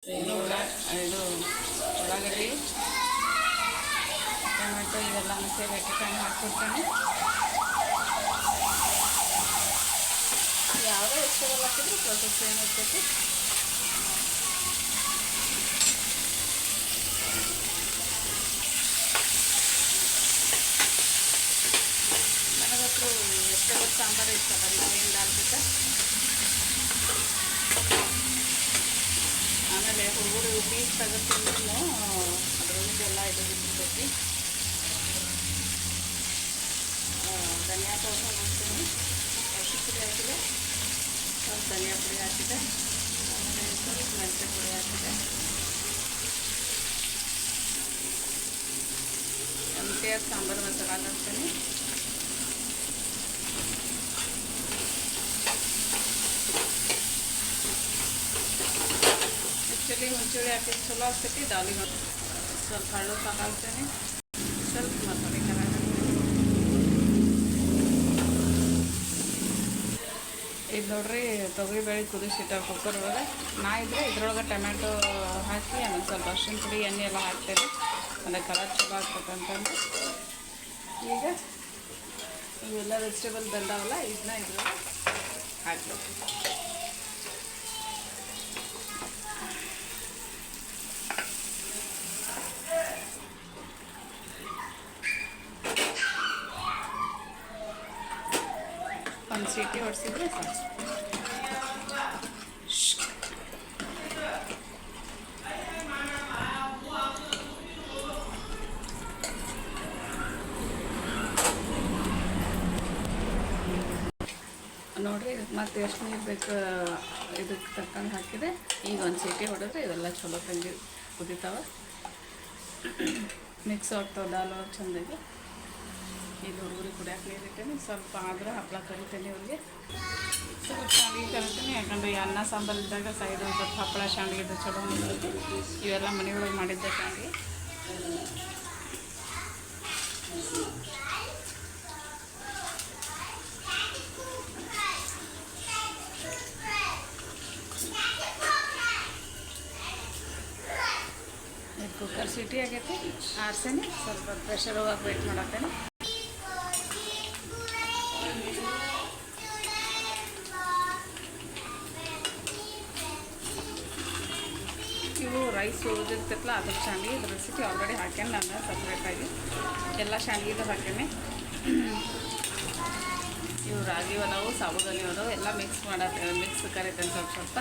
ಇದು ಉಳ್ಳಾಗಡ್ಡಿ ಟೊಮೆಟೊ ಇವೆಲ್ಲ ಸೇರಿ ಹಾಕಿ ಹಾಕ್ಕೊಡ್ತೇನೆ. ಯಾವುದೇ ವೆಜಿಟೇಬಲ್ ಹಾಕಿದ್ರು ಪ್ರೊಸೆಸ್ ಏನಿರ್ತೈತಿ. ನನಗಂತೂ ವೆಜಿಟೇಬಲ್ ಸಾಂಬಾರು ಇಷ್ಟ, ಬರೀ ಪ್ಲೇನ್ ದಾಲ್ ಬಿಟ್ಟು. ಆಮೇಲೆ ಹುಡುಗರು ಪೀಸ್ ತೆಗೆದ್ರೂ ಅದರೊಳಗೆಲ್ಲ ಇದು ಬಿಟ್ಟಿರ್ತೈತಿ. ಧನಿಯಾ ಪೌಡರ್ ಹಾಕ್ತೀನಿ, ಅರಿಶಿನ ಪುಡಿ ಹಾಕಿದೆ, ಸ್ವಲ್ಪ ಧನಿಯಾ ಪುಡಿ ಹಾಕಿದೆ, ಆಮೇಲೆ ಸ್ವಲ್ಪ ಮೆಂತ್ಯ ಪುಡಿ ಹಾಕಿದೆ, ಎಮ್ಟಿಆರ್ ಸಾಂಬಾರು ಮಸಾಲ ಹಾಕ್ತೀನಿ. ಆ್ಯಕ್ಚುಲಿ ಮುಂಚೂಳಿ ಹಾಕಿದ್ದು ಚಲೋ ಆಗ್ತೈತಿ. ದಾಲಿಗೆ ಸ್ವಲ್ಪ ಹಳ್ಳು ಹಾಕ್ತೀನಿ, ಸ್ವಲ್ಪ ಮಸಾಲೆ ಖಾರ ಹಾಕ್ತೀನಿ. ಇದು ನೋಡ್ರಿ, ತೊಗರಿಬೇಳೆ ಕುದಿಸಿಟ್ಟ ಕುಕ್ಕರ್ ಒಳಗೆ ನಾ ಇದ್ದರೆ ಇದ್ರೊಳಗೆ ಟೊಮ್ಯಾಟೊ ಹಾಕಿ ಆಮೇಲೆ ಸ್ವಲ್ಪ ಅರಿಶಿನ ಪುಡಿ ಎಣ್ಣೆ ಎಲ್ಲ ಹಾಕ್ತೇವೆ. ಅದಕ್ಕೆ ಕಲರ್ ಚಲೋ ಆಗ್ತಕ್ಕಂತಂದು. ಈಗ ಇವೆಲ್ಲ ವೆಜಿಟೇಬಲ್ ಬಂದಾವಲ್ಲ, ಇದನ್ನ ಇದ್ರೊಳಗೆ ಹಾಕ್ಬೇಕು. ಒಂದು ಸೀಟಿ ಹೊಡಿಸಿದ್ರೆ ಸಾಕು. ನೋಡಿರಿ, ಮತ್ತೆ ಎಷ್ಟು ನೀರು ಬೇಕು ಇದಕ್ಕೆ ತಕ್ಕಂಗೆ ಹಾಕಿದೆ. ಈಗ ಒಂದು ಸೀಟಿ ಹೊಡೆದ್ರೆ ಇವೆಲ್ಲ ಚಲೋ ತಂಗಿ ಕುದಿತಾವೆ, ಮಿಕ್ಸ್ ಆಗ್ತಾವೆ ದಾಲ್ ಚೆಂದಾಗಿ. ಇದು ಹುಡುಗರಿಗೆ ಕುಡಿಯೋಕೆ ನೀರು ಇಟ್ಟೇನೆ, ಸ್ವಲ್ಪ ಆದ್ರೆ ಹಪ್ಪಳ ಕರಿತೇನೆ ಇವ್ರಿಗೆ. ಸ್ವಲ್ಪ ಶಾಂಡ್ಗೆ ಕರಿತೀನಿ, ಯಾಕಂದರೆ ಅನ್ನ ಸಾಂಬಾರು ಇದ್ದಾಗ ಸೈಡ್ ಸ್ವಲ್ಪ ಹಪ್ಪಳ ಶಾಂಡ್ಗೆ ಚಲೋ ನಿಲ್ತೈತಿ. ಇವೆಲ್ಲ ಮನೆಯೊಳಗೆ ಮಾಡಿದ್ದೆ ಶಾಂಡ್ಗೆ. ಕುಕ್ಕರ್ ಸೀಟಿ ಆಗೈತಿ, ಆರ್ಸೇನೆ ಸ್ವಲ್ಪ ಪ್ರೆಷರ್ ಹೋಗಕ್ಕೆ ವೇಟ್ ಮಾಡತ್ತೇನೆ. ಇವು ರೈಸ್ ಉಳಿದಿರ್ತೈತಲ್ಲ ಅದ್ರ ಶಾಂಡ್ಗೆ, ಇದ್ರ ರೆಸಿಪಿ ಆಲ್ರೆಡಿ ಹಾಕೇನೆ ನಾನು ಸಪ್ರೇಟಾಗಿ. ಎಲ್ಲ ಶಾಂಡ್ಗಿದು ಹಾಕೇನೆ. ಇವು ರಾಗಿ ಅದಾವು, ಸಾಬುದಾನಿ ಅದಾವು, ಎಲ್ಲ ಮಿಕ್ಸ್ ಕರಿತೇನೆ ಸ್ವಲ್ಪ ಸ್ವಲ್ಪ.